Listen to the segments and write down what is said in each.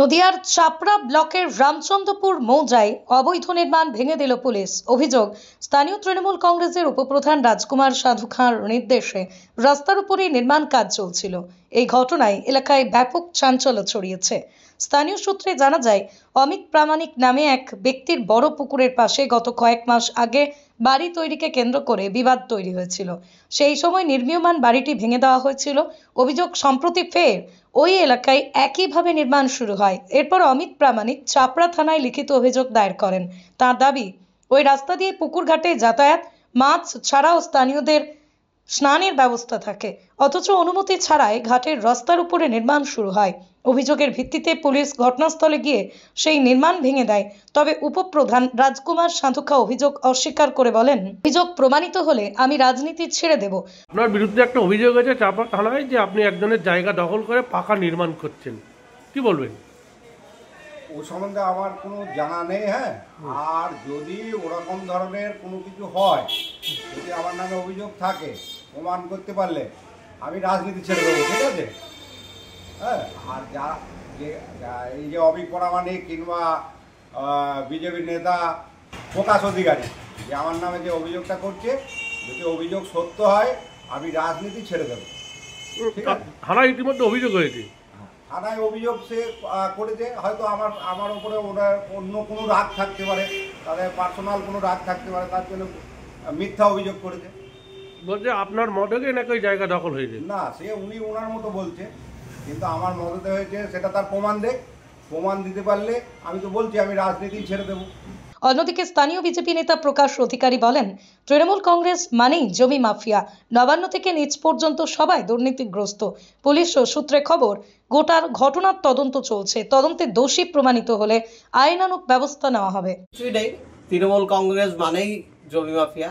নদিয়ার চাপড়া ব্লকের রামচন্দ্রপুর মৌজায় অবৈধ নির্মাণ ভেঙে দিল পুলিশ। অভিযোগ, স্থানীয় তৃণমূল কংগ্রেসের উপপ্রধান রাজকুমার সাধু খাঁর নির্দেশে রাস্তার উপরে নির্মাণ কাজ চলছিল। এই ঘটনায় এলাকায় ব্যাপক চাঞ্চল্য ছড়িয়েছে। স্থানীয় সূত্রে জানা যায়, অমিত প্রামাণিক নামে এক ব্যক্তির বড় পুকুরের পাশে গত কয়েক মাস আগে বাড়ি তৈরিকে কেন্দ্র করে বিবাদ তৈরি হয়েছিল। সেই সময় নির্মীয়মান বাড়িটি ভেঙে দেওয়া হয়েছিল। অভিযোগ, সম্প্রতি ফের ওই এলাকায় একইভাবে নির্মাণ শুরু হয়। এরপর অমিত প্রামাণিক চাপড়া থানায় লিখিত অভিযোগ দায়ের করেন। তার দাবি, ওই রাস্তা দিয়ে পুকুর ঘাটে যাতায়াত, মাছ ছাড়াও স্থানীয়দের স্নানের ব্যবস্থা থাকে, অথচ অনুমতি ছাড়াই ঘাটের রাস্তার উপরে নির্মাণ শুরু হয়। অভিযোগের ভিত্তিতে পুলিশ ঘটনাস্থলে গিয়ে সেই নির্মাণ ভেঙে দেয়। তবে উপপ্রধান রাজকুমার সাধুখা অভিযোগ অস্বীকার করে বলেন, অভিযোগ প্রমাণিত হলে আমি রাজনীতি ছেড়ে দেব। আপনার বিরুদ্ধে একটা অভিযোগ আছে চাপড়া থানায় যে আপনি একজনের জায়গা দখল করে পাকা নির্মাণ করছেন, কি বলবেন? ও সম্বন্ধে আমার কোনো জানা নেই। হ্যাঁ, আর যদি ওরকম ধরনের কোনো কিছু হয়, যদি আমার নামে অভিযোগ থাকে, প্রমাণ করতে পারলে আমি রাজনীতি ছেড়ে দেবো, ঠিক আছে? হ্যাঁ, আর এই যে অমিত প্রামাণিক কিংবা বিজেপির নেতা প্রকাশ অধিকারী যে আমার নামে যে অভিযোগটা করছে, যদি অভিযোগ সত্য হয় আমি রাজনীতি ছেড়ে দেবো, ঠিক আছে? থানায় ইতিমধ্যে অভিযোগ হয়েছে, থানায় অভিযোগ সে করেছে। হয়তো আমার উপরে ওনার অন্য কোনো রাগ থাকতে পারে, তাদের পার্সোনাল কোনো রাগ থাকতে পারে, তার জন্য মিথ্যা অভিযোগ করেছে। বলছে আপনার মদকে নাকি ওই জায়গা দখল হয়েছে। না, সে উনি ওনার মতো বলছে, কিন্তু আমার মদতে হয়েছে সেটা তার প্রমাণ দেখ। প্রমাণ দিতে পারলে আমি তো বলছি আমি রাজনীতি ছেড়ে দেবো। অন্যদিকে স্থানীয় বিজেপি নেতা প্রকাশ অধিকারী বলেন, তৃণমূল কংগ্রেস মানেই জমি মাফিয়া, নবান্ন থেকে নিচ পর্যন্ত সবাই দুর্নীতিগ্রস্ত। পুলিশ সূত্রে খবর, গোটার ঘটনার তদন্ত চলছে। তদন্তে দোষী প্রমাণিত হলে আইনানুগ ব্যবস্থা নেওয়া হবে। তৃণমূল কংগ্রেস মানেই জমি মাফিয়া,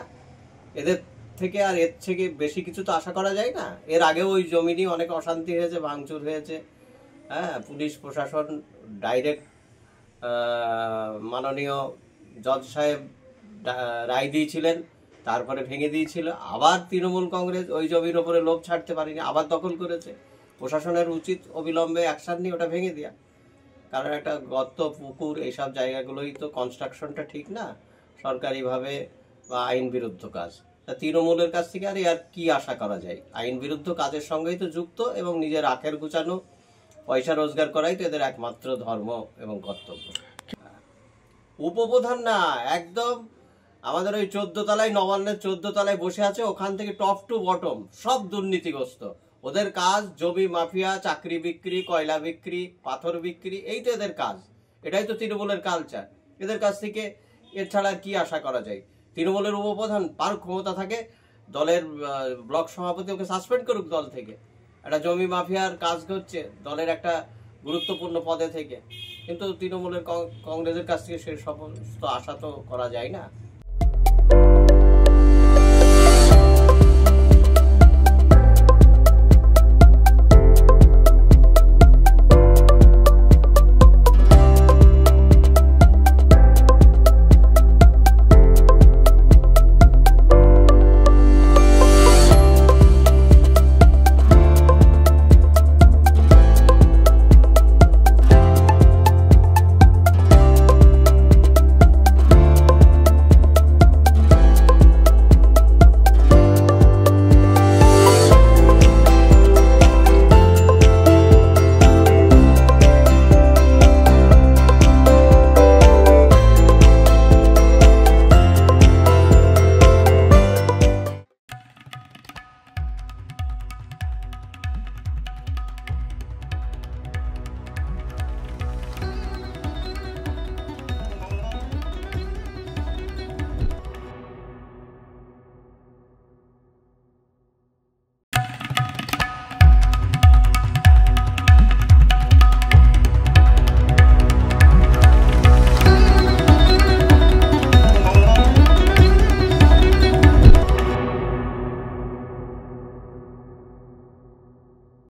এদের থেকে আর এর থেকে বেশি কিছু তো আশা করা যায় না। এর আগেও ওই জমি নিয়ে অনেক অশান্তি হয়েছে, ভাঙচুর হয়েছে। হ্যাঁ, পুলিশ প্রশাসন ডাইরেক্ট মাননীয় জজ সাহেব রায় দিয়েছিলেন, তারপরে ভেঙে দিয়েছিল। আবার তৃণমূল কংগ্রেস ওই জমির ওপরে লোভ ছাড়তে পারেনি, আবার দখল করেছে। প্রশাসনের উচিত অবিলম্বে অ্যাকশন নিয়ে ওটা ভেঙে দেওয়া, কারণ একটা গর্ত, পুকুর, এইসব জায়গাগুলোই তো কনস্ট্রাকশনটা ঠিক না, সরকারিভাবে বা আইন বিরুদ্ধ কাজ। তা তৃণমূলের কাছ থেকে আর কি আশা করা যায়? আইন বিরুদ্ধ কাজের সঙ্গেই তো যুক্ত, এবং নিজের আখের গুছানো পয়সা রোজগার করাই তো এদের একমাত্র ধর্ম এবং কর্তব্য। উপপ্রধান না, একদম আমাদের ওই 14 তলায়, নবান্নের 14 তলায় বসে আছে, ওখান থেকে টপ টু বটম সব দুর্নীতিগ্রস্ত। ওদের কাজ জমি মাফিয়া, চাকরি বিক্রি, কয়লা বিক্রি, পাথর বিক্রি, এই তো এদের কাজ। এটাই তো তৃণমূলের কালচার। এদের কাছ থেকে এর ছাড়া কি আশা করা যায়? তৃণমূলের উপপ্রধান পার ক্ষমতা থাকে, দলের ব্লক সভাপতি ওকে সাসপেন্ড করুক দল থেকে। একটা জমি মাফিয়ার কাজ করছে দলের একটা গুরুত্বপূর্ণ পদে থেকে, কিন্তু তৃণমূলের কংগ্রেসের কাছ থেকে সে সমস্ত আশা তো করা যায় না।